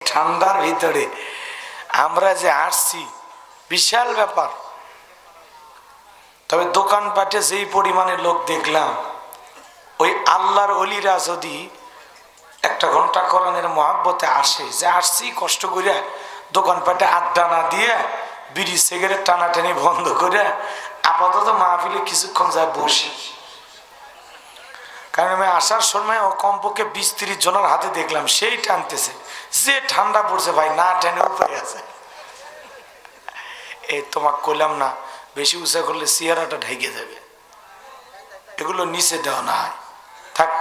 ঠান্ডার ভিতরে আমরা যে আসছি বিশাল ব্যাপার। তবে দোকানপাটে যেই পরিমাণে লোক দেখলাম, ওই আল্লাহর ওলিরা যদি একটা ঘন্টা কোরআনের মহাব্বতে আসে, যে আসছি কষ্ট করে দোকানপাটে আড্ডা না দিয়ে বিড়ি সিগারেট টানাটানি বন্ধ করে আপাতত মাহফিলে কিছুক্ষণ যায় বসে। কারণ আমি আসার সময় ও কমপক্ষে 20-30 জনের হাতে দেখলাম সেই টানতেছে, যে ঠান্ডা পড়ছে ভাই না টেনে উপরে আছে। এই তোমাকে কইলাম না বেশি উঁচা করলে চেহারাটা ঢেকে যাবে, এগুলো নিচে দেওয়া না হয়। থাক,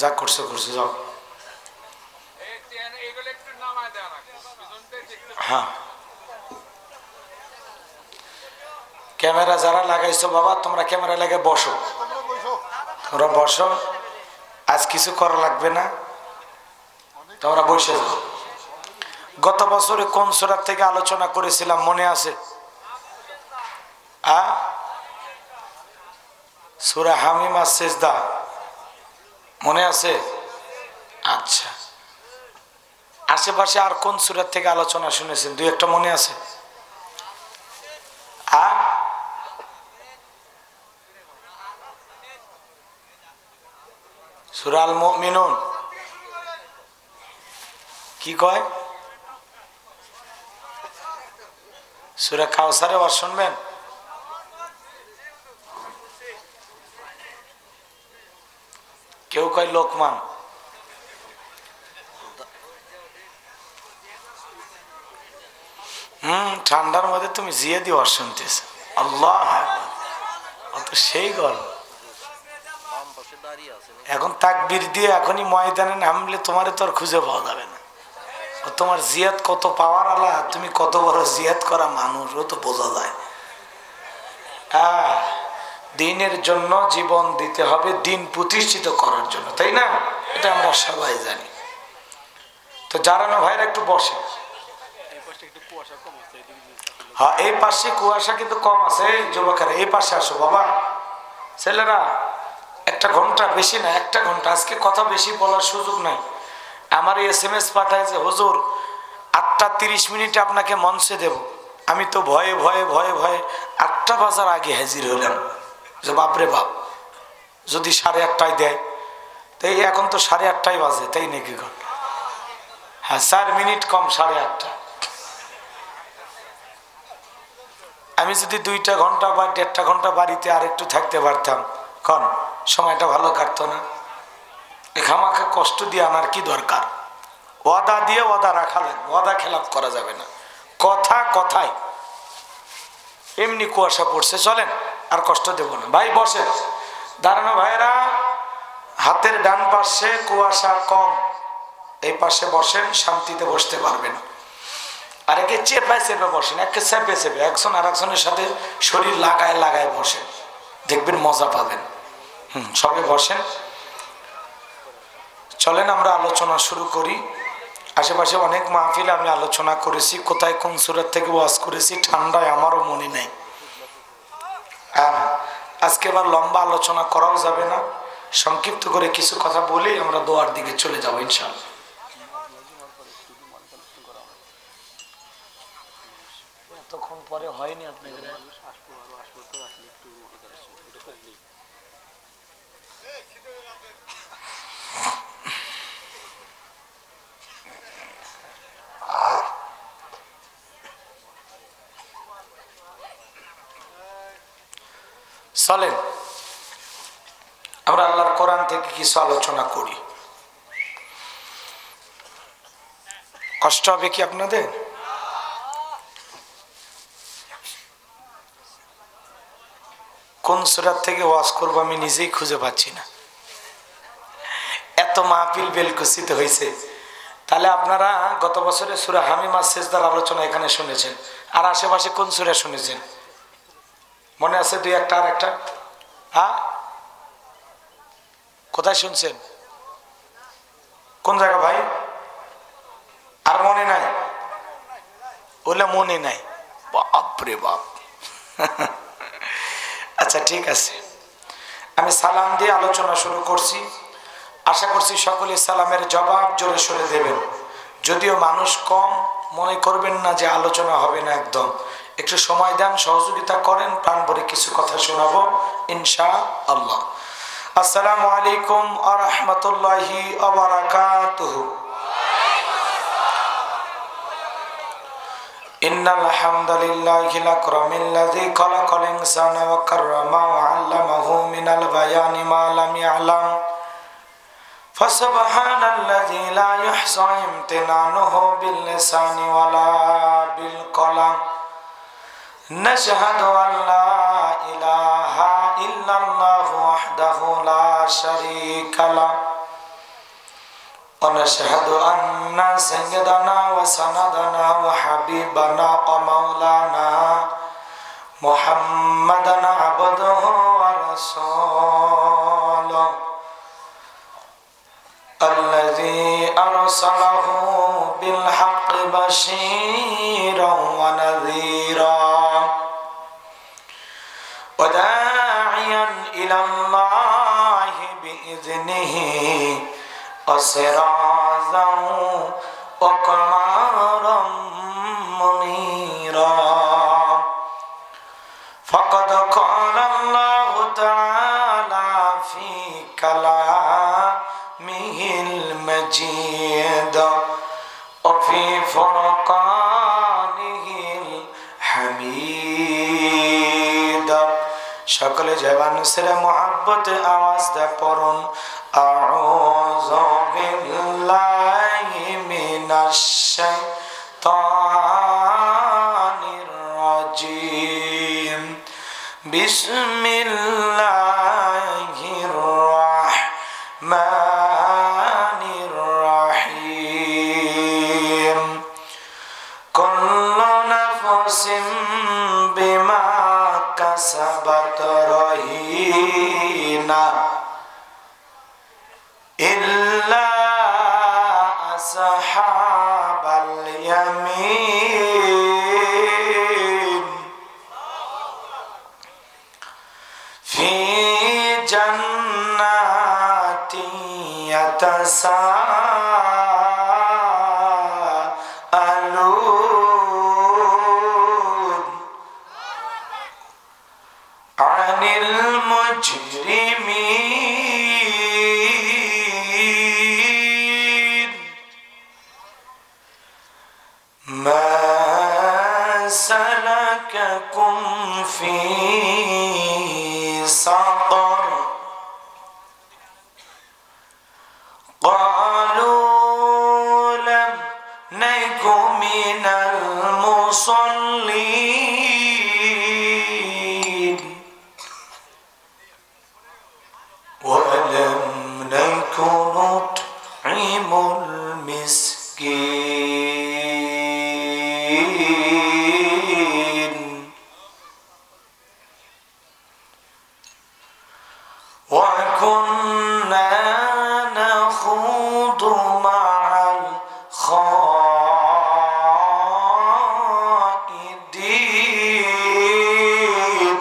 যা করছে করছে, যাও। হ্যাঁ, ক্যামেরা যারা লাগাইছো বাবা, তোমরা ক্যামেরা লাগে বসো, তোমরা বসো, আজ কিছু করা লাগবে না, তোমরা বসে যাও। গত বছরে কোন সূরা থেকে আলোচনা করেছিলাম মনে আছে? সূরা হামিম আর সিজদা মনে আছে? আচ্ছা, আশেপাশে আর কোন সূরা থেকে আলোচনা শুনেছেন? দুই একটা মনে আছে? সূরা আল মুমিনুন কি কয়? সূরা কাউসারে ওয়াজ শুনবেন? কেউ কয় লোকমান। ঠান্ডার মধ্যে তুমি জিয়ে দিয়ে ওয়াজ শুনতেছ, আল্লাহ অত সেই গরম। এখন তাকবীর দিয়ে এখনই ময়দানে নামলে তোমারে তো আর খুঁজে পাওয়া যাবে না। তোমার জিয়াদ কত পাওয়ার আলা, তুমি কত বড় জিয়াদ করা মানুষ, ও তো বোঝা যায়। দিনের জন্য জীবন দিতে হবে, দিন প্রতিষ্ঠিত করার জন্য, তাই না? এটা আমরা সবাই জানি। তো যারা না ভাইরা একটু বসে। হ্যাঁ, এই পাশে কুয়াশা কিন্তু কম আছে। যুবকেরা এই পাশে আসো বাবা, ছেলেরা একটা ঘন্টা, বেশি না, একটা ঘন্টা। আজকে কথা বেশি বলার সুযোগ নাই। আমার SMS পাঠায় যে হুজুর 8:30 আপনাকে মঞ্চে দেব। আমি তো ভয়ে ভয়ে ভয়ে ভয়ে 8টা বাজার আগে হাজির হলাম, যে বাপরে বাপ যদি 8:30টায় দেয়, তাই এখন তো 8:30টাই বাজে, তাই নাকি? হ্যাঁ, 4 মিনিট কম 8:30। আমি যদি 2টা ঘন্টা বা 1.5 ঘন্টা বাড়িতে আর একটু থাকতে পারতাম, কন সময়টা ভালো কাটতো না? খামাখা কষ্ট দিয়ে আনার কি দরকার? ওয়াদা দিয়ে ওয়াদা রাখা লাগবে, ওয়াদা খেলাপ করা যাবে না। কথা কথায়। এমনি কুয়াশা পড়ছে, চলেন আর কষ্ট দেব না। ভাই বসেন, দাঁড়ানো ভাইরা, হাতের ডান পাশে কুয়াশা কম, এই পাশে বসেন, শান্তিতে বসতে পারবেন। আর একে চেপায় চেপে বসেন, একে চেপে চেপে, একজন আর একজনের সাথে শরীর লাগায় লাগায় বসেন, দেখবেন মজা পাবেন। সবে বসেন, চলেন আমরা আলোচনা শুরু করি। আশেপাশে অনেক মাহফিলে আমি আলোচনা করেছি, কোথায় কোন সূরা থেকে ওয়াজ করেছি ঠান্ডায় আমারও মনে নেই। আজকে আবার লম্বা আলোচনা করাও যাবে না, সংক্ষিপ্ত করে কিছু কথা বলেই আমরা দোয়ার দিকে চলে যাবো ইনশাআল্লাহ। এতক্ষণ পরে হয়নি আপনাদের? চলেন আমরা আল্লাহর কোরআন থেকে কিছু আলোচনা করি। কষ্ট হবে কি আপনাদের? কোন সূরা থেকে ওয়াজ করব আমি নিজেই খুঁজে পাচ্ছি না। এত মাহফিল বেলকুচিতে হয়েছে। তাহলে আপনারা গত বছরে সূরা হামিম আর সিজদার আলোচনা এখানে শুনেছেন, আর আশেপাশে কোন সূরা শুনেছেন মনে আছে? 2-1টা আর একটা। কোথায় শুনছেন? কোন জায়গা ভাই? আর মনে নাই? বলে মনে নাই, বাপরে বাপ। আচ্ছা ঠিক আছে, আমি সালাম দিয়ে আলোচনা শুরু করছি। আশা করছি সকলে সালামের জবাব জোরে সোরে দেবেন। যদিও মানুষ কম, মনে করবেন না যে আলোচনা হবে না, একদম একটু সময় দেন, সহযোগিতা করেন, প্রাণ ভরে কিছু কথা শোনাবো ইনশাআল্লাহ। আসসালামু আলাইকুম ওয়া রাহমাতুল্লাহি ওয়া বারাকাতুহু। ইন্নাল হামদুলিল্লাহিল আকরামিল্লাযী খালাকাল ইনসানা ওয়া কাররামা ওয়া 'আল্লামাহু মিনাল বায়ানি মা লাম ইয়া'লাম ফাসুবহানাল্লাযী লা ইহসা ইমতিনানুহু বিল লিসানি ওয়ালা বিল কলাম নাশহাদু আন লা ইলাহা ইল্লাল্লাহু ওয়াহদাহু লা শারীকা লাহু ওয়া নাশহাদু আন্না সাইয়্যিদানা ওয়া সানাদানা ওয়া হাবিবানা ওয়া মাওলানা মুহাম্মাদান আবদুহু ওয়া রাসূলুহু الذي أرسله بالحق بشيرا ونذيرا وداعيا إلى الله بإذنه وسراجا وقمرا منيرا فقد قال الله تعالى في كلامه المجيد وفي فرقانه الحميد সকলে জবান সেরে মোহাব্বতে আওয়াজ দে পড়ুন আউযু বিল্লাহি মিনাশ শাইতানির রাজিম বিসমিল্লাহির রাহমানির রহিম কুল্লু নাফসিন বিমা কাসাবাত রহিনা ইল্লা আসহাবাল ইয়ামিন ফি জান্নাতি ইয়াতাসাআলুন আনিল মুজরিমিন মা সালাকাকুম ফি সাকার قالوا لم نك من المصلين ولم نك نطعم المسكين وكنا نخوض مع الخائضين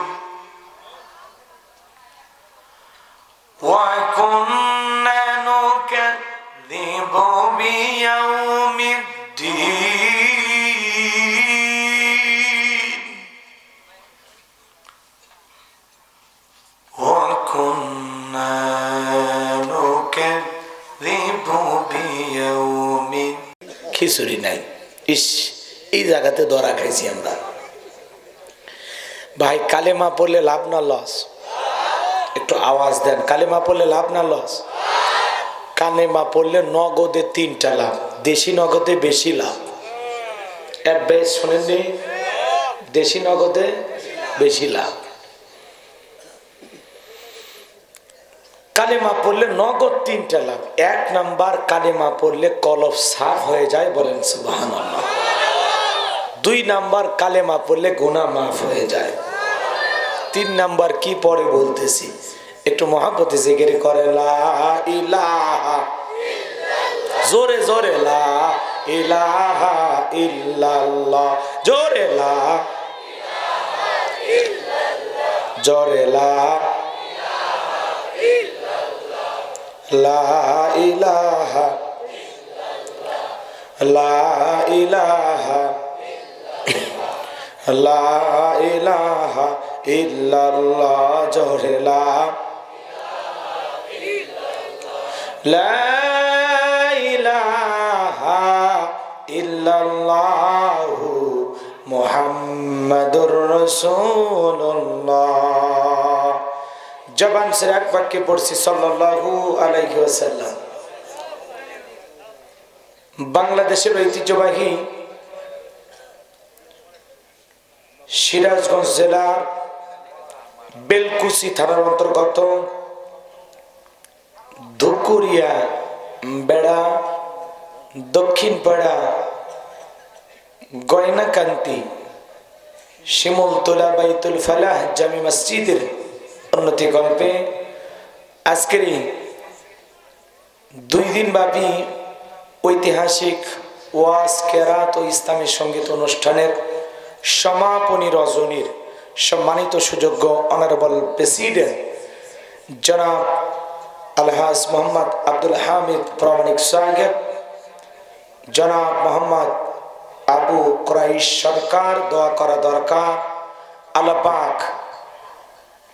وكنا نكذب بيوم الدين وكنا نكذب بيوم খিচুড়ি নাই, ইস এই জায়গাতে ধরা খাইছি আমরা। ভাই কালেমা পড়লে লাভ না লস? একটু আওয়াজ দেন, কালেমা পড়লে লাভ না লস? কালেমা পড়লে নগদে 3টা লাভ, দেশি নগদে বেশি লাভ। বেশ শোনেননি, দেশি নগদে বেশি লাভ। কালেমা পড়লে নগদ 3টা লাভ। 1 নাম্বার, কালেমা পড়লে কলব সাফ হয়ে যায়, বলেন সুবহানাল্লাহ। 2 নাম্বার, কালেমা পড়লে গুনাহ মাফ হয়ে যায়। 3 নাম্বার কি পরে বলতেছি, একটু মহব্বতে জিকির করে লা ইলাহা ইল্লাল্লাহ, জোরে জোরে লা ইলাহা ইল্লাল্লাহ, জোরে লা ইলাহা ইল্লাল্লাহ, জোরে লা ইলাহা ইল্লাল্লাহ, লা ইলাহা ইল্লাল্লাহ, লা ইলাহা লা ইলাহা ইল্লাল্লাহ জোরে লা ইলাহা ইল্লাল্লাহু মুহাম্মাদুর রাসূলুল্লাহ। জবান से এক বাক্যে পড়ছি সাল্লাল্লাহু আলাইহি ওয়াসাল্লাম। বাংলাদেশের ঐতিহ্যবাহী সিরাজগঞ্জ জেলার বেলকুচি থানার অন্তর্গত ধুকুরিয়া বেড়া দক্ষিণ পাড়া গয়নাকান্তি শিমুলতলা বাইতুল ফালাহ জামি মসজিদের উন্নতি কল্পে আজকের 2 দিন ব্যাপী ঐতিহাসিক ওয়াজ কেরাত ও ইসলামী সঙ্গীত অনুষ্ঠানের সমাপনী রজনীর সম্মানিত সুযোগ্য অনারেবল প্রেসিডেন্ট জনাব আলহাজ মোহাম্মদ আব্দুল হামিদ প্রামাণিক সাহেব, জনাব মোহাম্মদ আবু কুরাইশ সরকার, দোয়া করা দরকার আল্লাহ পাক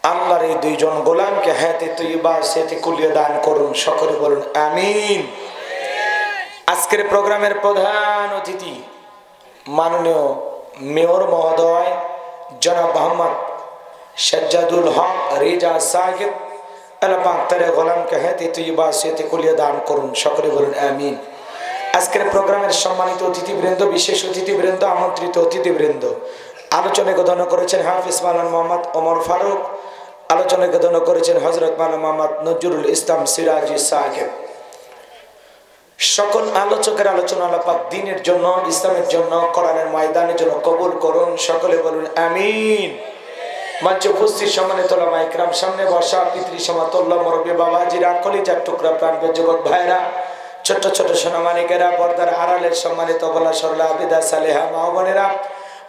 আল্লাহর এই 2 জন গোলামকে হায়াতে তৈয়বা সেতে কুলিয়ে দান করুন, সকলে বলুন আমিন। আজকের প্রোগ্রামের প্রধান অতিথি মাননীয় মেয়র মহোদয় জনাব মোহাম্মদ সাজ্জাদুল হক রেজা সাহেব, আল্লাহ পাক তার গোলামকে হায়াতে তৈয়বা সেতে কুলিয়ে দান করুন, সকলে বলুন আমিন। আজকের প্রোগ্রামের সম্মানিত অতিথিবৃন্দ, বিশেষ অতিথিবৃন্দ, আমন্ত্রিত অতিথিবৃন্দ, আলোচনায় গঠন করেছেন হাফিজ মাওলানা মোহাম্মদ ওমর ফারুক, আলোচনায় গঠন করেছেন হযরত মাওলানা মোহাম্মদ নজরুল ইসলাম সিরাজি সাহেব। সকল আলোচকের আলোচনা আল্লাহ পাক দ্বীনের জন্য, ইসলামের জন্য, কোরআনের ময়দানের জন্য কবুল করুন, সকলে বলুন আমিন। মঞ্চে উপস্থিত সম্মানিত উলামা ইকরাম, সামনে বসা পিতৃ সমাতুল্য মুরব্বী বাবাজিরা, কলিজার টুকরা প্রাণপ্রিয় যুবক ভাইরা, ছোট ছোট সোনামানিকেরা, পর্দার আড়ালের সম্মানিত বলা সরলা আবিদা সালেহা মা বোনেরা,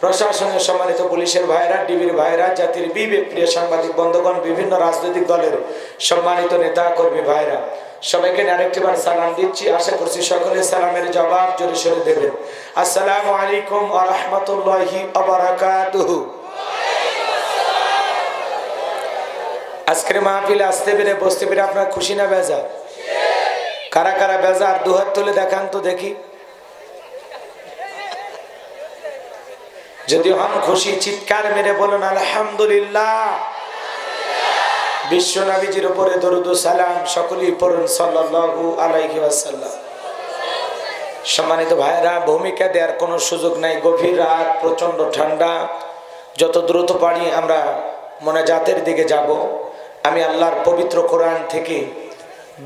প্রশাসনের সম্মানিত পুলিশের ভাইরা, ডিবির ভাইরা, জাতির বিবেক প্রিয় সাংবাদিক বন্ধুগণ, বিভিন্ন রাজনৈতিক দলের সম্মানিত নেতা কর্মী ভাইরা, সবাইকে আরেকটিবার সালাম দিচ্ছি। আশা করছি সকলে সালামের জবাব জোরে সোরে দেবেন। আসসালামু আলাইকুম ওয়া রাহমাতুল্লাহি ওয়া বারাকাতুহু। আজকের মাহফিলে আসতে পেরে বসতে পেরে আপনার খুশি না বেজার? কারা কারা বেজার 2 হাত তুলে দেখান তো দেখি। যদি হন খুশি চিৎকার মেরে বলুন আলহামদুলিল্লাহ। বিশ্ব নবীজির উপরে দরুদ ও সালাম সকলেই পড়ুন সাল্লাল্লাহু আলাইহি ওয়াসাল্লাম। সম্মানিত ভাইরা, ভূমিকা দেওয়ার কোনো সুযোগ নাই। গভীর রাত, প্রচন্ড ঠান্ডা, যত দ্রুত পারি আমরা মোনাজাতের দিকে যাব। আমি আল্লাহর পবিত্র কোরআন থেকে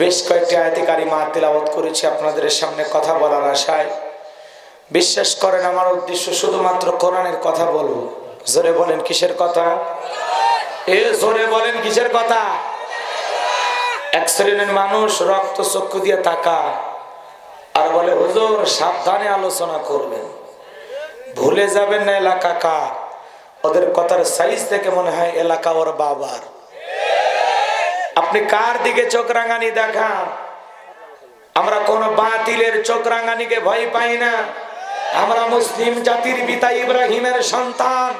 বেশ কয়েকটি আয়াতে কারিমা তেলাওয়াত করেছি আপনাদের সামনে কথা বলার আশায়। বিশ্বাস করেন আমার উদ্দেশ্য শুধুমাত্র কোরআনের কথা বলবো। জোরে বলেন কিসের কথা? জোরে বলেন কিসের কথা? এক শ্রেণীর মানুষ রক্ত চক্ষু দিয়ে তাকায় আর বলে হুজুর সাবধানে আলোচনা করবেন, ভুলে যাবেন না এলাকা কার। ওদের কথার সাইজ থেকে মনে হয় এলাকা ওর বাবার। আপনি কার দিকে চোখ রাঙানি দেখান? আমরা কোন বাতিলের চোখ রাঙানিকে ভয় পাই না। আমরা মুসলিম জাতির পিতা ইব্রাহিমের সন্তান,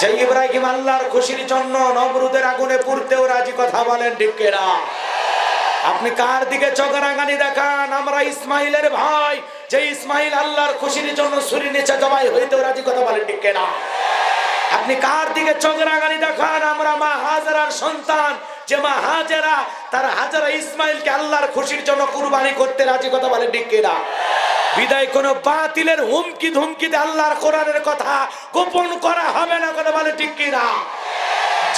যে ইব্রাহিম আল্লাহর খুশির জন্য নমরুদের আগুনে পুড়তেও রাজি, কথা বলেন ঠিক কিনা? আপনি কার দিকে চোখ রাঙানি দেখান? আমরা ইসমাইলের ভাই, যে ইসমাইল আল্লাহর খুশির জন্য ছুরির নিচে জবাই হইতেও রাজি, কথা বলেন ঠিক কিনা? আপনি কার দিকে চোখ রাঙানি দেখান? আমরা মা হাজেরার সন্তান, যে মা হাজেরা তার হাজেরা ইসমাইলকে আল্লাহর খুশির জন্য কুরবানি করতে রাজি, কথা বলেন ঠিক কিনা? বিদায় কোন বাতিলের হুমকি ধুমকিতে আল্লাহর কোরআনের কথা গোপন করা হবে না, কথা বলে ঠিক কিনা?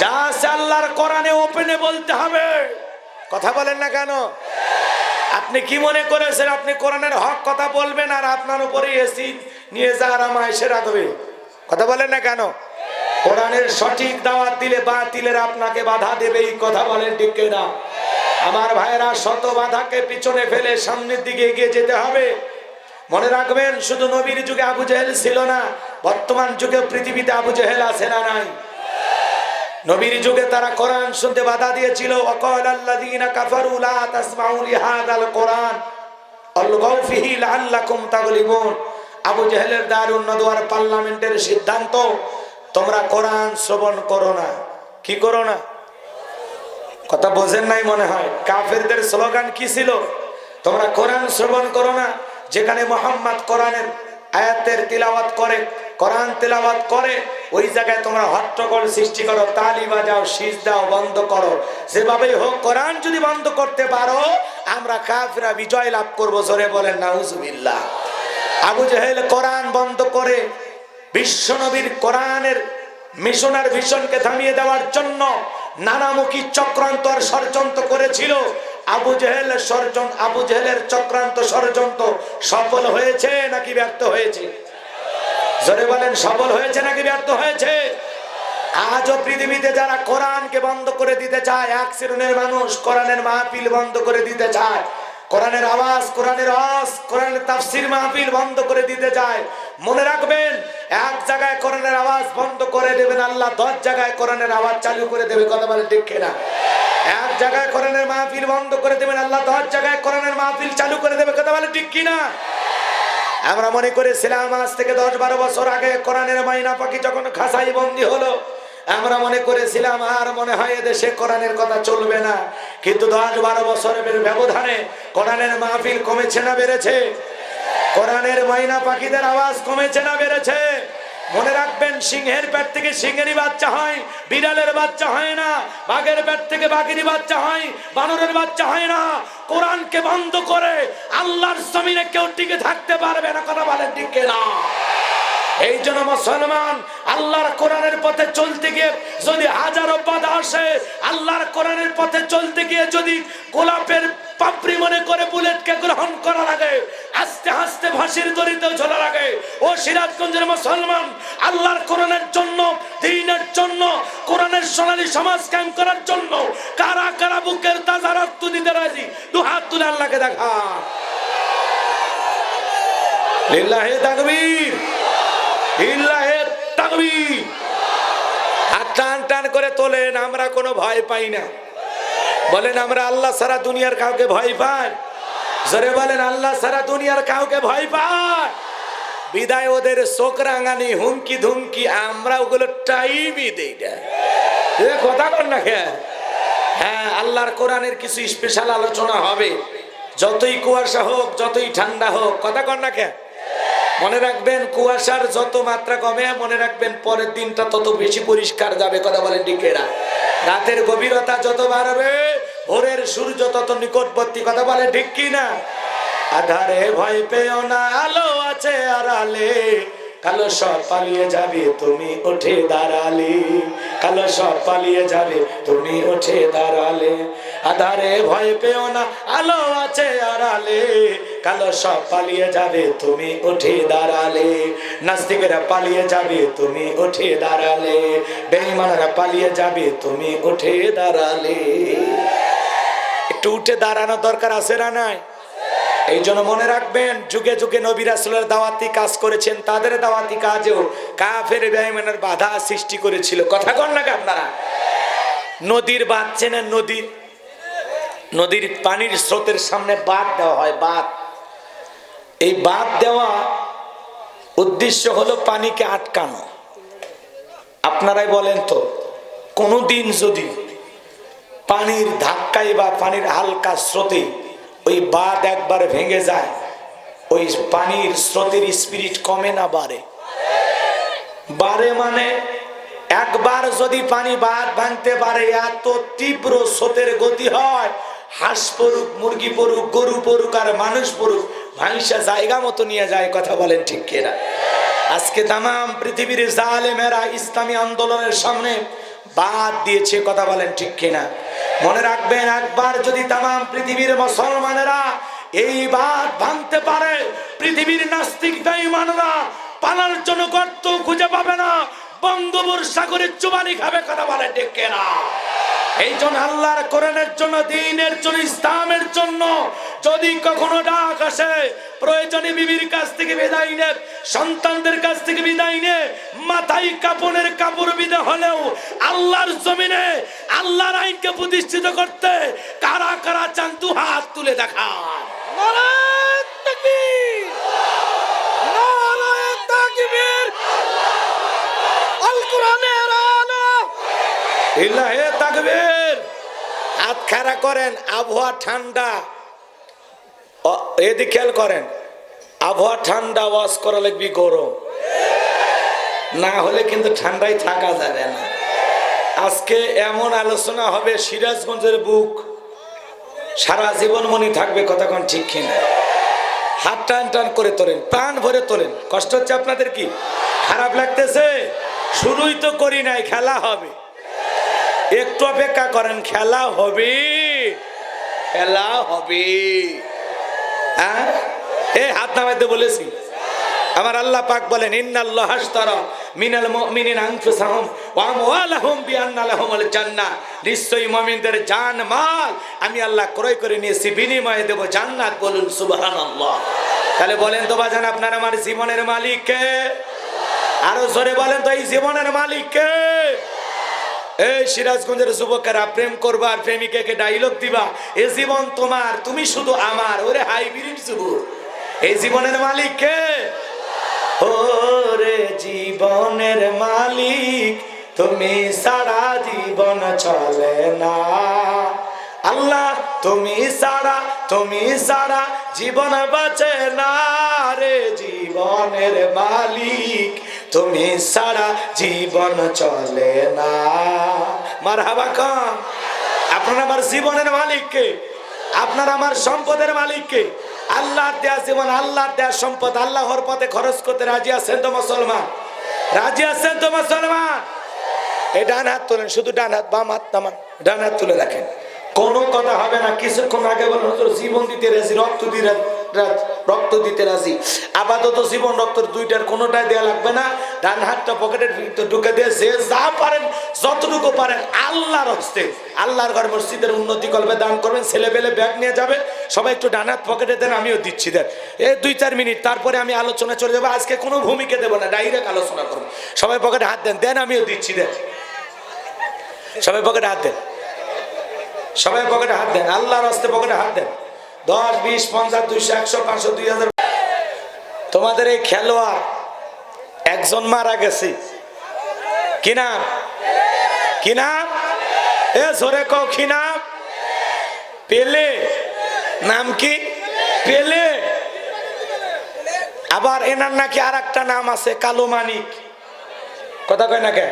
যা আছে আল্লাহর কোরআনে ওপেনে বলতে হবে, কথা বলেন না কেন? আপনি কি মনে করেছেন আপনি কোরআনের হক কথা বলবেন আর আপনার উপরে এসি নিয়ে যারা মাইসে রাখবে? কথা বলেন না কেন? কোরআনের সঠিক দাওয়াত দিলে বাতিলের আপনাকে বাধা দেবেই, কথা বলেন ঠিক কিনা? আমার ভাইরা, শত বাধাকে পিছনে ফেলে সামনের দিকে এগিয়ে যেতে হবে। মনে রাখবেন, শুধু নবীর যুগে আবু জেহেল ছিল না, বর্তমান যুগে পৃথিবীতে আবু জেহেল আছে না নাই? নবীর যুগে তারা কোরআন শুনতে বাধা দিয়েছিল। ওয়াকাল আল্লাযীনা কাফারু লা তাসমাউ লিহাযাল কোরআন অলগাউ ফিহি লাআল্লাকুম তাগলিবুন। আবু জেহেলের দারুন নদওয়ার পার্লামেন্টের সিদ্ধান্ত, তোমরা কোরআন শ্রবণ করো না। কি করো না? কথা বোঝেন নাই মনে হয়। কাফেরদের স্লোগান কি ছিল? তোমরা কোরআন শ্রবণ করো না। যেখানে মুহাম্মদ কোরআনের আয়াতের তিলাওয়াত করে, কোরআন তিলাওয়াত করে, ওই জায়গায় তোমরা হট্টগোল সৃষ্টি করো, তালি বাজাও, সিজদাও বন্ধ করো। যেভাবেই হোক কোরআন যদি বন্ধ করতে পারো, আমরা কাফেররা বিজয় লাভ করবো। জোরে বলেন নাউজুবিল্লাহ। আবু জেহেল কোরআন বন্ধ করে বিশ্বনবীর কোরআনের মিশনের ভিশনকে থামিয়ে দেওয়ার জন্য নানামুখী চক্রান্ত আর ষড়যন্ত্র করেছিল। আবু জেহেলের চক্রান্ত ষড়যন্ত্র সফল হয়েছে নাকি ব্যর্থ হয়েছে? জোরে বলেন, সফল হয়েছে নাকি ব্যর্থ হয়েছে? আজও পৃথিবীতে যারা কোরআনকে বন্ধ করে দিতে চায়, এক শ্রেণীর মানুষ কোরআনের মাহফিল বন্ধ করে দিতে চায়, কোরআনের আওয়াজ, কোরআনের ওয়াজ, কোরআনের তাফসীর মাহফিল বন্ধ করে দিতে চায়। মনে রাখবেন, এক জায়গায় কোরআনের আওয়াজ বন্ধ করে দেবেন, আল্লাহ 10 জায়গায় কোরআনের আওয়াজ চালু করে দেবে। কথা বলে ঠিক কিনা? এক জায়গায় কোরআনের মাহফিল বন্ধ করে দেবেন, আল্লাহ 10 জায়গায় কোরআনের মাহফিল চালু করে দেবে। কথা বলে ঠিক কিনা? আমরা মনে করেছিলাম আজ থেকে 10-12 বছর আগে কোরআনের মাইনা পাখি যখন খাসাই বন্দী হলো, আমরা মনে করেছিলাম আর মনে হয় এদেশে কোরআনের কথা চলবে না। কিন্তু 10-12 বছরের ব্যবধানে কোরআনের মাহফিল কমেছে না বেড়েছে? কোরআনের মাইনা পাখিদের আওয়াজ কমেছে না বেড়েছে? মনে রাখবেন, সিংহের পেট থেকে সিংহেরই বাচ্চা হয়, বিড়ালের বাচ্চা হয় না। বাঘের পেট থেকে বাঘেরই বাচ্চা হয়, বানরের বাচ্চা হয় না। কোরআনকে বন্ধ করে আল্লাহর জমিনে কেউ টিকে থাকতে পারবে না। কথা বলেন ঠিক কিনা? এই জন্য মুসলমান আল্লাহর কোরআনের পথে চলতে গিয়ে যদি হাজারো বাধা আসে, আল্লাহর কোরআনের পথে চলতে গিয়ে যদি গোলাপের পাপড়ি মনে করে বুলেটকে গ্রহণ করা লাগে, আস্তে আস্তে ফাঁসির দড়িতেও ঝোলা লাগে। ও সিরাজগঞ্জের মুসলমান, আল্লাহর কোরআনের জন্য, দ্বীনের জন্য, কোরআনের সোনালী সমাজ কায়েম করার জন্য কারা কারা বুকের তাজা রক্ত দিতে রাজি? দু হাত তুলে আল্লাহকে দেখা। লিল্লাহি তাকবীর, লিল্লাহি তাকবীর। হাত টান টান করে তোলেন, আমরা কোনো ভয় পাই না। বলেন, আমরা আল্লাহ ছাড়া দুনিয়ার কাউকে ভয় পাই? জোরে বলেন, আল্লাহ ছাড়া দুনিয়ার কাউকে ভয় পাই? বিদায় ওদের চোখ রাঙানি, হুমকি ধুমকি, আমরা ওগুলো টাইমই দেই না। কথা বল না খেয়ে। হ্যাঁ, আল্লাহর কোরআনের কিছু স্পেশাল আলোচনা হবে, যতই কুয়াশা হোক, যতই ঠান্ডা হোক। কথা কর না খেয়ে। মনে রাখবেন, কুয়াশার যত মাত্রা কমে, মনে রাখবেন পরের দিনটা তত বেশি পরিষ্কার যাবে। কথা বলেন ঠিক কিনা? রাতের গভীরতা যত বাড়বে, ভোরের সূর্য তত নিকটবর্তী। কথা বলে ঠিক কিনা? আধারে ভয় পেও না, আলো আছে আড়ালে, কালো সব পালিয়ে যাবে তুমি উঠে দাঁড়ালে। কালো সব পালিয়ে যাবে তুমি উঠে দাঁড়ালে। আধারে ভয় পেও না, আলো আছে আড়ালে, কালো সব পালিয়ে যাবে তুমি উঠে দাঁড়ালে। নাস্তিকেরা পালিয়ে যাবে তুমি উঠে দাঁড়ালে, বেঈমানরা পালিয়ে যাবে তুমি উঠে দাঁড়ালে। একটু উঠে দাঁড়ানো দরকার আছে না নাই? এই জন্য মনে রাখবেন, যুগে যুগে নবী রাসূলের দাওয়াতি কাজ করেছেন, তাদের দাওয়াতি কাজেও কাফের বেঈমানের বাধা সৃষ্টি করেছিল। কথা কন না আপনারা? নদীর বাঁধ চেনেন? নদীর পানির স্রোতের সামনে বাঁধ দেওয়া হয়, বাঁধ। এই বাঁধ দেওয়া উদ্দেশ্য হলো পানিকে আটকানো। আপনারাই বলেন তো, কোনদিন যদি পানির ধাক্কায় বা পানির হালকা স্রোতে ওই বাঁধ একবার ভেঙে যায়, ওই পানির স্রোতের স্পিরিট কমে না বাড়ে? বাড়ে। মানে একবার যদি পানি বাঁধ ভাঙতে পারে, এত তীব্র স্রোতের গতি হয়, হাঁস পড়ুক, মুরগি পড়ুক, গরু পড়ুক আর মানুষ পড়ুক, ভাঙসা জায়গা মতো নিয়ে যায়। কথা বলেন ঠিক কিনা? আজকে তামাম পৃথিবীর জালেমেরা ইসলামী আন্দোলনের সামনে বাদ দিয়েছে। কথা বলেন ঠিক কিনা? মনে রাখবেন, একবার যদি তামাম পৃথিবীর মুসলমানেরা এই বাঁধ ভাঙতে পারে, পৃথিবীর নাস্তিক বেঈমানরা পালার জন্য গর্ত খুঁজে পাবে না, বঙ্গোপসাগরের চুবানি খাবে। কথা বলেন ঠিক কিনা? এই জন্য আল্লাহর কোরআনের জন্য, দ্বীনের জন্য, ইসলামের জন্য যদি কখনো ডাক আসে, প্রয়োজনে বিবির কাছ থেকে বিদায় নে, সন্তানদের কাছ থেকে বিদায় নে, মাথায় কাপড়ের কাপড় বিদে হলেও আল্লাহর জমিনে আল্লাহর আইনকে প্রতিষ্ঠিত করতে কারা কারা চান? দু হাত তুলে দেখান। তাকবীর, নারায়ে তাকবীর, আল কোরআনের আলো, ইল্লাহে তাকবীর। হাত খাড়া করেন, আবহাওয়া ঠান্ডা, এদিকে খেয়াল করেন, আবহাওয়া ঠান্ডা, ওয়াজ করা লাগবে গরম, না হলে কিন্তু ঠান্ডায় থাকা যাবে না। আজকে এমন আলোচনা হবে, সিরাজগঞ্জের বুক সারা জীবন মনে থাকবে, কথা কোন ঠিক কিনা? হাত টান টান করে তোলেন, প্রাণ ভরে তোলেন। কষ্ট হচ্ছে আপনাদের? কি খারাপ লাগতেছে? শুরুই তো করি নাই, খেলা হবে, একটু অপেক্ষা করেন, খেলা হবে, খেলা হবে। হ্যাঁ, এই হাত নামাইতে বলেছি। আমার আল্লাহ পাক বলেন, ইন্নাল্লাহ আশতারা মিনাল মুমিনিনা আনফুসাহুম ওয়া আমওয়ালাহুম বিআন্না লাহুমুল জান্নাহ, নিশ্চয়ই মুমিনদের জান মাল আমি আল্লাহ ক্রয় করে নিয়েছি, বিনিময়ে দেব জান্নাত। বলুন সুবহানাল্লাহ। তাহলে বলেন তো বাজান, আপনার আমার জীবনের মালিক কে? আরো জোরে বলেন তো, এই জীবনের মালিক কে? এই সিরাজগঞ্জের যুবকেরা, প্রেম করবা আর প্রেমিকাকে ডায়লগ দিবা, এই জীবন তোমার, তুমি শুধু আমার। ওরে হাইব্রিড যুবক, এই জীবনের মালিক কে? ওরে জীবনের মালিক তুমি সারা জীবন চলে না, আল্লাহ তুমি সারা জীবন বাঁচে না রে, জীবনের মালিক তুমি সারা জীবন চলে না। মারহাবা খান। আপনার আমার জীবনের মালিক কে? আপনার আমার সম্পদের মালিক কে? আল্লাহর দেয়া জীবন, আল্লাহর দেয়া সম্পদ, আল্লাহর পথে খরচ করতে রাজি আছেন তো মুসলমান? রাজি আছেন তো মুসলমান? এই ডান হাত তোলেন, শুধু ডান হাত, বাম হাত নামান, ডান হাত তুলে রাখেন। কোনো কথা হবে না। কিছুক্ষণ আগে বলেন হুজুর জীবন দিতে রাজি, রক্ত দিতে রাজি। আপাতত জীবন রক্ত দুইটার কোনোটাই দেয়া লাগবে না। ডান হাতটা পকেটের ভিতর ঢুকে দিয়ে যে যা পারেন, যতটুকু পারেন আল্লাহর হস্তে, আল্লাহর ঘর মসজিদের উন্নতি করবে, দান করবেন। ছেলে পেলে ব্যাগ নিয়ে যাবে, সবাই একটু ডান হাত পকেটে দেন, আমিও দিচ্ছি দেন। এই 2-4 মিনিট, তারপরে আমি আলোচনা চলে যাবো। আজকে কোনো ভূমিকা দেবো না, ডাইরেক্ট আলোচনা করবো। সবাই পকেটে হাত দেন, দেন আমিও দিচ্ছি দেন। সবাই পকেটে হাত দেন, সবাই পকেটে হাত দেন, আল্লাহর হস্তে পকেটে হাত দেন। 10, 20, 50, 200, 100, 500, 2000। তোমাদের এই খেলোয়াড় একজন মারা গেছে, কি নাম? কি নাম? এ জোরে কও, কি নাম? পেলে। নাম কি? পেলে। আবার এনার নাকি আর একটা নাম আছে, কালো মানিক। কথা কয় না কে?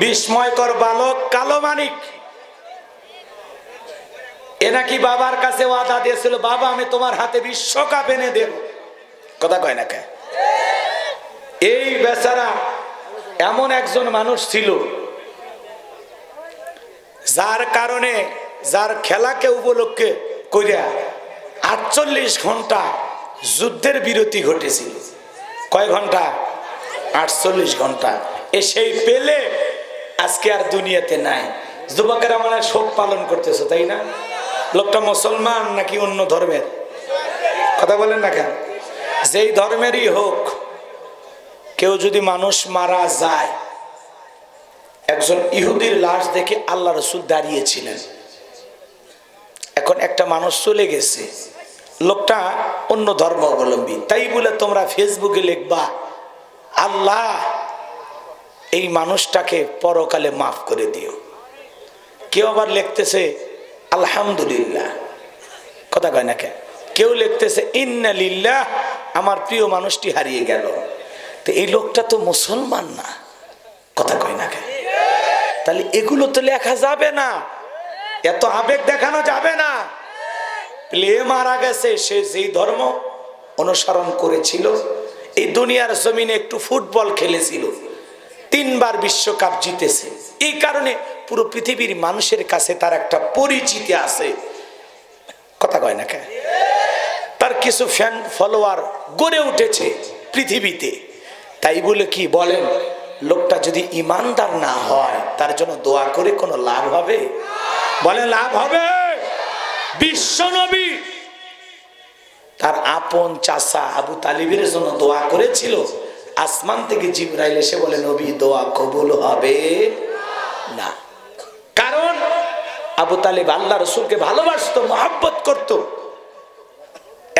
বিস্ময়কর বালক কালো মানিক। এ নাকি বাবার কাছে ওয়াদা দিয়েছিল, বাবা আমি তোমার হাতে বিশ্বকাপ এনে দেব। কথা কয় না কে? এই বেচারা এমন একজন মানুষ ছিল, যার কারণে, যার খেলাকে উপলক্ষে কইরা 48 ঘন্টা যুদ্ধের বিরতি ঘটেছিল। কয় ঘন্টা? 48 ঘন্টা। সেই পেলে আজকে আর দুনিয়াতে নাই। যুবকেরা মানে শোক পালন করতেছে, তাই না? লোকটা মুসলমান নাকি অন্য ধর্মের? কথা বলেন না কেন? যেই ধর্মেরই হোক, কেউ যদি মানুষ মারা যায়, একজন ইহুদির লাশ দেখে আল্লাহ রসুল দাঁড়িয়েছিলেন। এখন একটা মানুষ চলে গেছে, লোকটা অন্য ধর্মাবলম্বী, তাই বলে তোমরা ফেসবুকে লিখবা আল্লাহ এই মানুষটাকে পরকালে মাফ করে দিও। কেউ আবার লিখতেছে আলহামদুলিল্লাহ। কথা কয় না কেন? কেউ লিখতেছে ইন্না লিল্লাহ, আমার প্রিয় মানুষটি হারিয়ে গেল। তো এই লোকটা তো মুসলমান না। কথা কয় না কেন? তাহলে এগুলো তো লেখা যাবে না, এত আবেগ দেখানো যাবে না। প্লে মারা গেছে, সে যেই ধর্ম অনুসরণ করেছিল, এই দুনিয়ার জমিনে একটু ফুটবল খেলেছিল, 3 বার বিশ্বকাপ জিতেছে। এই কারণে পুরো পৃথিবীর মানুষের কাছে তার একটা পরিচিতি আছে। কথা কয় না কেন? তার কিছু ফ্যান ফলোয়ার গড়ে উঠেছে পৃথিবীতে। তাই বলে কি বলেন, লোকটা যদি ইমানদার না হয়, তার জন্য দোয়া করে কোনো লাভ হবে? বলে লাভ হবে? বিশ্বনবী তার আপন চাচা আবু তালিবের জন্য দোয়া করেছিল। আসমান থেকে জিবরাইল এসে বলে নবী দোয়া কবুল হবে না। কারণ আবু তালিব আল্লাহ রসুলকে ভালোবাসতো, মহব্বত করত।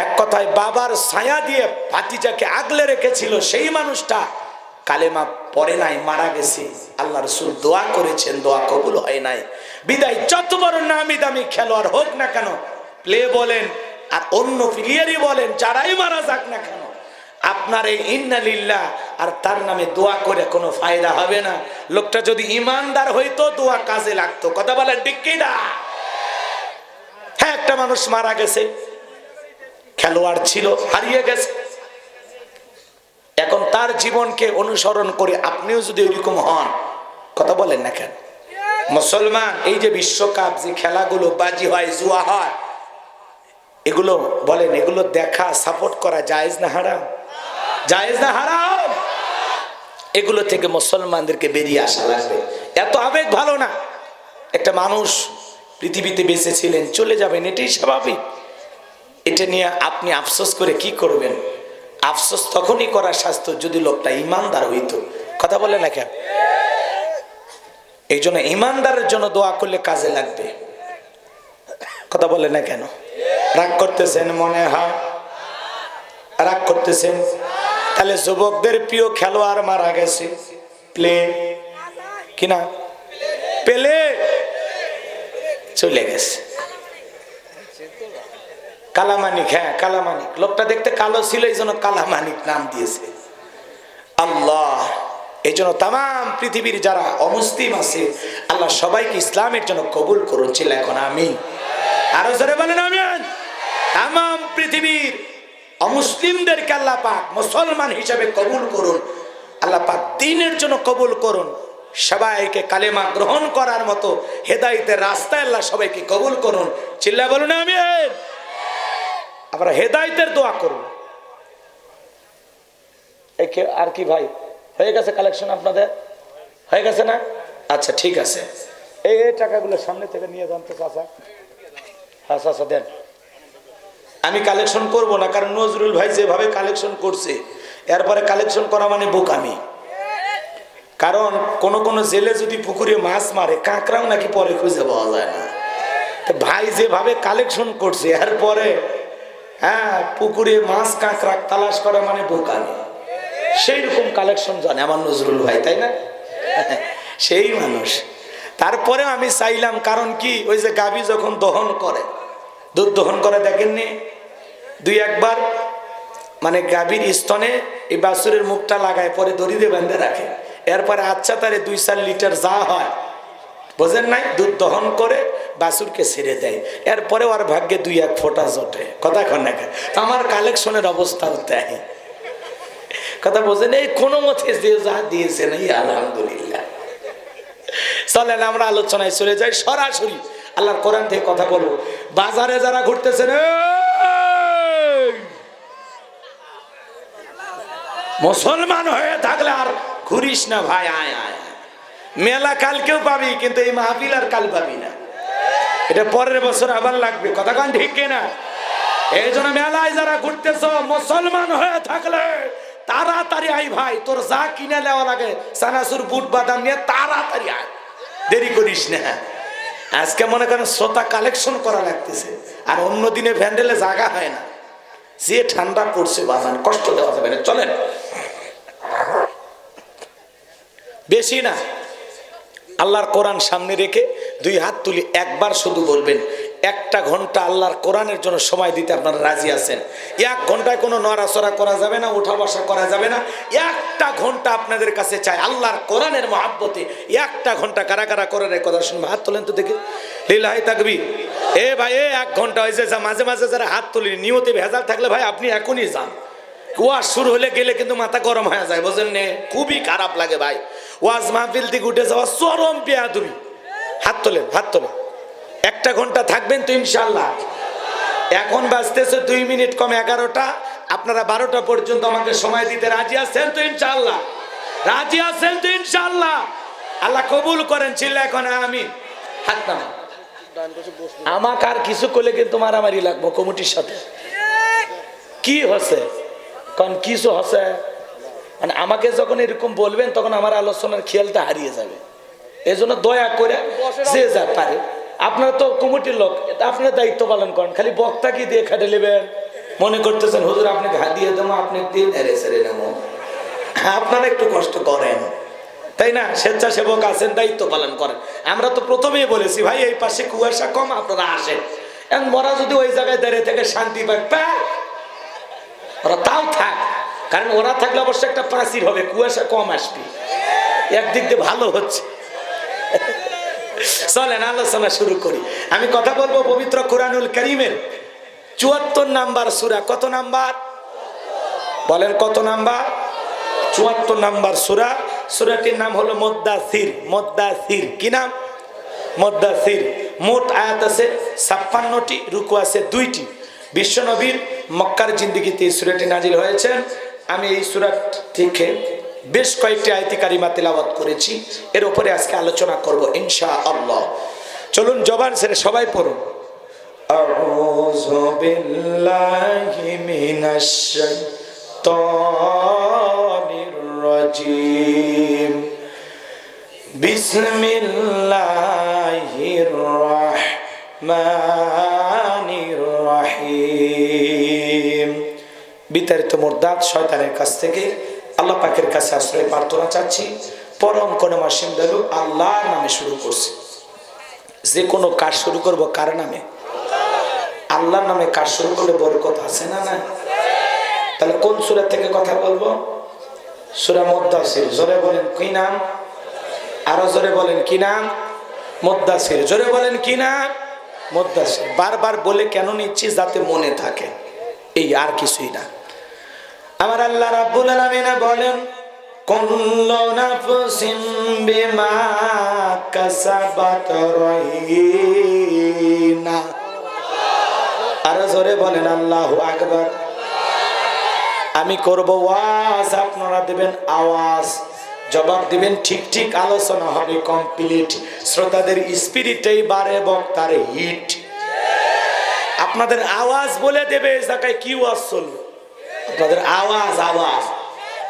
এক কথায় বাবার ছায়া দিয়ে ভাতিজাকে আগলে রেখেছিল, সেই মানুষটা কালেমা পড়ে নাই, মারা গেছে। আল্লাহ রাসূল দোয়া করেছেন, দোয়া কবুল হয় নাই। বিদায় যত বড় নামি দামি খেলোয়াড় হোক না কেন, প্লে বলেন আর অন্য প্লেয়ারই বলেন, যারাই মারা যাক না কেন, আপনার এই ইন্না লিল্লাহ আর তার নামে দোয়া করে কোনো ফায়দা হবে না। লোকটা যদি ইমানদার হইতো দোয়া কাজে লাগতো। কথা বলেন ঠিক কি না? হ্যাঁ, একটা মানুষ মারা গেছে, খেলোয়াড় ছিল, হারিয়ে গেছে। এখন তার জীবনকে অনুসরণ করে আপনিও যদি এরকম হন, কথা বলেন না কেন? মুসলমান, এই যে বিশ্বকাপ, যে খেলাগুলো বাজি হয়, জুয়া হয়, এগুলো বলেন, এগুলো দেখা সাপোর্ট করা জায়েজ না হারাম? জায়েজ না হারাম? এগুলো থেকে মুসলমানদেরকে বেরিয়ে আসা লাগবে। এত আবেগ ভালো না। একটা মানুষ পৃথিবীতে বেঁচে ছিলেন, চলে যাবেন, এটাই স্বাভাবিক। এটা নিয়ে আপনি আফসোস করে কি করবেন? আফসোস তখনই করার শাস্তি যদি লোকটা ইমানদার হইতো। কথা বলে না কেন? এই জন্য ইমানদারের জন্য দোয়া করলে কাজে লাগবে। কথা বলে না কেন? রাগ করতেছেন মনে হয়? রাগ করতেছেন? তাহলে যুবকদের প্রিয় খেলোয়াড় মারা গেছে, প্লে কিনা, পেলে চলে গেছে। কালামানিক, হ্যাঁ কালামানিক, লোকটা দেখতে কালো ছিল, এই জন্য কালামানিক নাম দিয়েছে। আল্লাহ এই জন্য তাম পৃথিবীর যারা অমুসলিম আছে, আল্লাহ সবাইকে ইসলামের জন্য কবুল করুন। ছিল এখন আমি আরো জোরে বলেন আমিন। তাম পৃথিবীর অমুসলিমদেরকে আল্লাহ পাক মুসলমান হিসেবে কবুল করুন। আল্লাহ পাক দ্বীনের জন্য কবুল করুন। সবাইকে কালেমা গ্রহণ করার মতো হেদায়েতের রাস্তায় আল্লাহ সবাইকে কবুল করুন। চিল্লা বলুন আমিন। আমরা হেদায়েতের দোয়া করুন। আর কি ভাই, হয়ে গেছে কালেকশন? আপনাদের হয়ে গেছে না? আচ্ছা ঠিক আছে, এই টাকাগুলো সামনে থেকে নিয়ে যান তো চাচা। হ্যাঁ চাচা দেন। আমি কালেকশন করব না, কারণ নজরুল ভাই যেভাবে কালেকশন করছে, এরপরে কালেকশন করা মানে বোকামি। কারণ কোন কোন জেলে যদি পুকুরে মাছ মারে, কাঁকড়াও নাকি পরে খুঁজে পাওয়া যায় না। ভাই যেভাবে কালেকশন করছে, এরপরে হ্যাঁ পুকুরে মাছ কাঁকড়া তালাশ করা মানে বোকামি। সেই রকম কালেকশন জানে আমার নজরুল ভাই, তাই না? সেই মানুষ। তারপরে আমি চাইলাম, কারণ কি, ওই যে গাভী যখন দহন করে, দুধ দহন করে দেখেননি দুই একবার, মানে গাভীর স্তনে এই বাছুরের মুখটা লাগায়, পরে দড়ি দিয়ে বেঁধে রাখে, এরপরে আচ্ছা তারে 2-4 লিটার যা হয়, বোঝেন নাই, দুধ দহন করে বাছুরকে ছেড়ে দেয়। এরপরে ওর ভাগ্যে 2-1 ফোঁটা জোটে। কথা কন না? আমার কালেকশনের অবস্থাও দেয়। কথা বোঝেন? এই কোনো মতে যে যা দিয়েছেন, এই আলহামদুলিল্লাহ। চলেন আমরা আলোচনায় চলে যাই সরাসরি। আল্লাহর কোরআন থেকে কথা বলবো। বাজারে যারা ঘুরতেছেন, মুসলমান হয়ে থাকলে আর ঘুরিস না ভাই, আয় আয়। মেলা কালকেও পাবি, কিন্তু এই মাহফিল আর কাল পাবি না। এটা পরের বছর আবার লাগবে। কথা কান ঠিক কিনা? এই জন্য মেলায় যারা ঘুরতেছ, মুসলমান হয়ে থাকলে তাড়াতাড়ি আয় ভাই। তোর যা কিনে নেওয়া লাগে, চানাচুর বুট বাদাম নিয়ে তাড়াতাড়ি আয়, দেরি করিস না। আজকে মনে করেন শ্রোতা কালেকশন করা লাগতেছে, আর অন্য দিনে ভ্যান্ডেলে জায়গা হয় না। যে ঠান্ডা পড়ছে বাজান, কষ্ট দেওয়া যাবে না। চলেন বেশি না, আল্লাহর কোরআন সামনে রেখে 2 হাত তুলি একবার শুধু বলবেন, 1 ঘন্টা আল্লাহর কোরআনের জন্য সময় দিতে আপনারা রাজি আছেন? 1 ঘন্টায় কোনো নড়াচড়া করা যাবে না, উঠা বসা করা যাবে না। 1 ঘন্টা আপনাদের কাছে চাই আল্লাহর কোরআনের মহাব্বতে। 1 ঘন্টা কারা কারা কোরআনের কথা শুনবে? হাত তোলেন তো দেখি। লিল্লাহি তাকবীর। এ ভাই, 1 ঘন্টা হয়েছে। মাঝে মাঝে যারা হাত তুলি, নিয়তে ভেজাল থাকলে ভাই আপনি এখনই যান। ওয়াজ শুরু হলে গেলে কিন্তু মাথা গরম হয়ে যায়, বোঝেন নে? খুবই খারাপ লাগে ভাই। ওয়াজ মাহফিল থেকে উঠে যাওয়া চরম বেয়াদবি। হাত তোলেন, হাত তোলেন। 1 ঘন্টা থাকবেন তো ইনশাল্লাহ? এখন বাজতেছে 2 মিনিট কম 11টা। আপনারা 12টা পর্যন্ত আমাকে সময় দিতে রাজি আছেন তো ইনশাল্লাহ? রাজি আছেন তো ইনশাল্লাহ? আল্লাহ কবুল করেন। ছিল এখন আমি হাত নামা। আমাকে আর কিছু করলে কিন্তু মারামারি লাগবো কমিটির সাথে। কি হচ্ছে কারণ কিছু হচ্ছে, মানে আমাকে যখন এরকম বলবেন, তখন আমার আলোচনার খেয়ালটা হারিয়ে যাবে। এই জন্য দয়া করে যে যা পারে, আপনারা তো কমিটির লোক, আপনার দায়িত্ব পালন করেন। খালি বক্তা কি দিয়ে খাটে নেবেন? মনে করতেছেন হুজুর আপনাকে হাদিয়ে দেবো, আপনি দিন এরে সেরে নেবো। আপনারা একটু কষ্ট করেন, তাই না? স্বেচ্ছাসেবক আছেন, দায়িত্ব পালন করেন। আমরা তো প্রথমেই বলেছি ভাই এই পাশে কুয়াশা কম, আপনারা আসেন। এখন ওরা যদি ওই জায়গায় দাঁড়িয়ে থেকে শান্তি পায়, ওরা তাও থাক, কারণ ওরা থাকলে অবশ্য একটা প্রাচীর হবে, কুয়াশা কম আসবে, একদিক দিয়ে ভালো হচ্ছে। চলেন আলোচনা শুরু করি। আমি কথা বলবো পবিত্র কুরআনুল কারীমের ৭৪ নাম্বার সূরা। কত নাম্বার বলেন? কত নাম্বার? ৭৪ নাম্বার সূরা। সূরাটির নাম হলো মুদ্দাসির। মুদ্দাসির কি নাম? মুদ্দাসির। মোট আয়াত আছে ৫৬টি, রুকু আছে ২টি। বিশ্বনবীর মক্কার জিন্দেগিতে এই সূরাটি নাজিল হয়েছে। আমি এই সূরা থেকে বেশ কয়েকটি আয়াতি কারিমা তেলাওয়াত করেছি, এর উপরে আজকে আলোচনা করব ইনশাআল্লাহ। চলুন জবান ছেড়ে সবাই পড়ুন। আউযু বিল্লাহি মিনাশ শাইতানির রাজিম। বিসমিল্লাহির রাহমানির রাহিম। বিতাড়িত মুরদাদ শয়তানের কাছ থেকে আল্লাহ পাকের কাছে আশ্রয় প্রার্থনা চাচ্ছি। পরম করুণাময় দয়ালু আল্লাহর নামে শুরু করছি। যে কোনো কাজ শুরু করব কার নামে? আল্লাহর নামে কাজ শুরু করলে বরকত আছে না? না। তাহলে কোন সূরা থেকে কথা বলবো? সূরা মুদ্দাসির। জোরে বলেন কি নাম? আরো জোরে বলেন কি নাম? মুদ্দাসির। জোরে বলেন কি নাম? মুদ্দাসির। বারবার বলে কেন নিচ্ছি? যাতে মনে থাকে, এই আর কিছুই না। আমার আল্লাহ রাব্বুল আলামিন বলেন কুল্লু নাফসিন বিমা কাসাবাত রাহিনা। আরো জোরে বলেন আল্লাহু আকবার। আমি করব ওয়াজ, আপনারা দিবেন আওয়াজ, জবাব দিবেন ঠিক ঠিক, আলোচনা হবে কমপ্লিট। শ্রোতাদের স্পিরিটেই বারে বক্তার হিট। আপনাদের আওয়াজ বলে দেবে এই জায়গায় কি ওয়াজ চলবে। আপনাদের আওয়াজ আওয়াজ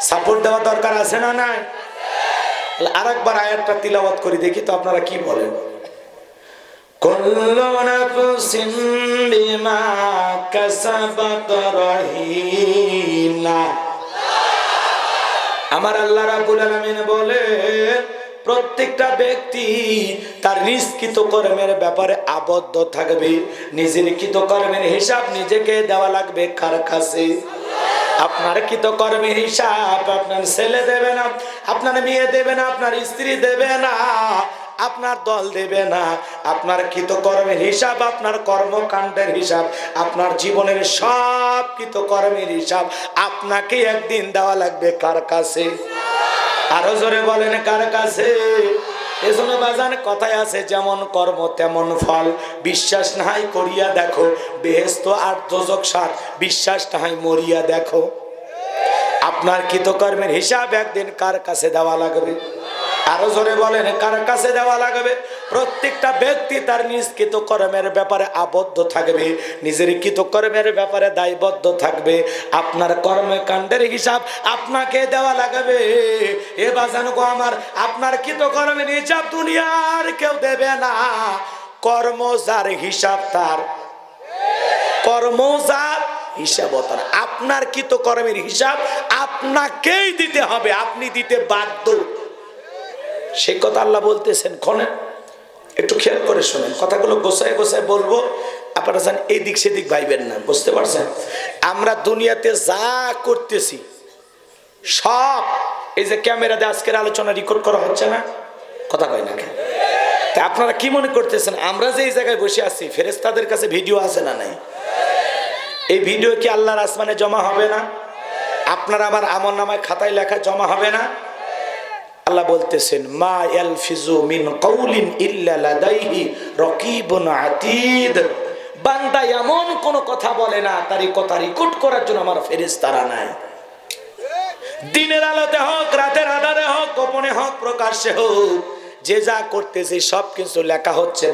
সাপোর্ট দেওয়া দরকার আছে না? নাই। আরেকবার আয়াতটা তিলাওয়াত করে দেখি তো আপনারা কি বলেন। কুল্লু নাফসিন বিমা কাসাবাত রাহিনা। আমার আল্লাহ রাব্বুল আলামিন বলেন প্রত্যেকটা ব্যক্তি তার নিজ কৃতকর্মের ব্যাপারে আবদ্ধ থাকবে। নিজের কৃতকর্মের হিসাব নিজেকে দেওয়া লাগবে কার কাছে? আপনার কৃতকর্মের হিসাব আপনার ছেলে দেবে না, আপনার মেয়ে দেবে না, আপনার স্ত্রী দেবে না, আপনার দল দেবে না। আপনার কৃতকর্মের হিসাব, আপনার কর্মকাণ্ডের হিসাব, আপনার জীবনের সব কৃতকর্মের হিসাব আপনাকে একদিন দেওয়া লাগবে কার কাছে? আরো জোরে বলেন কার কাছে? এজন্য বাজান কথায় আছে যেমন কর্ম তেমন ফল। বিশ্বাস নাই করিয়া দেখো, বেহেশত আর দোজখ সাত। বিশ্বাস নাই মরিয়া দেখো। আপনার কৃতকর্মের হিসাব একদিন কার কাছে দেওয়া লাগবে? আরো জোরে বলেন কার কাছে দেওয়া লাগবে? প্রত্যেকটা ব্যক্তি তার নিজ কৃতকর্মের ব্যাপারে আবদ্ধ থাকবে, নিজের কৃতকর্মের ব্যাপারে দায়বদ্ধ থাকবে। আপনার কর্মকাণ্ডের হিসাব আপনাকে দেওয়া লাগবে। এ বাজান গো আমার, আপনার কৃতকর্মের হিসাব দুনিয়ার কেউ দেবে না। কর্ম যার হিসাব তার, কর্ম যার হিসাব তার। আপনার কৃতকর্মের হিসাব আপনাকেই দিতে হবে, আপনি দিতে বাধ্য। সেই কথা আল্লাহ বলতেছেন। খনে একটু খেয়াল করে শোনেন, কথাগুলো গোছায় গোছায় বলবো, আপনারা জান এই দিক সেদিক ভাইবেন না। বুঝতে পারছেন? আমরা দুনিয়াতে যা করতেছি সব এই যে ক্যামেরাতে আজকের আলোচনা রেকর্ড করা হচ্ছে না? কথা কয় না কেন? তা আপনারা কি মনে করতেছেন আমরা যে এই জায়গায় বসে আছি ফেরেশতাদের কাছে ভিডিও আছে না নাই? এই ভিডিও কি আল্লাহর আসমানে জমা হবে না? আপনার আমার আমলনামায় খাতায় লেখা জমা হবে না? আল্লাহ বলতেছেন মা ইয়ালফিজু মিন কাউলিন ইল্লা লাদাইহি রাকিবুন আতীদ। বান্দা এমন কোন কথা বলে না তার কথা রেকর্ড করার জন্য আমার ফেরেশতারা নাই। দিনের আলোতে হোক, রাতের আঁধারে হোক, গোপনে হোক, প্রকাশ্যে হোক, যে যা করতেছে সবকিছু লেখা হচ্ছে।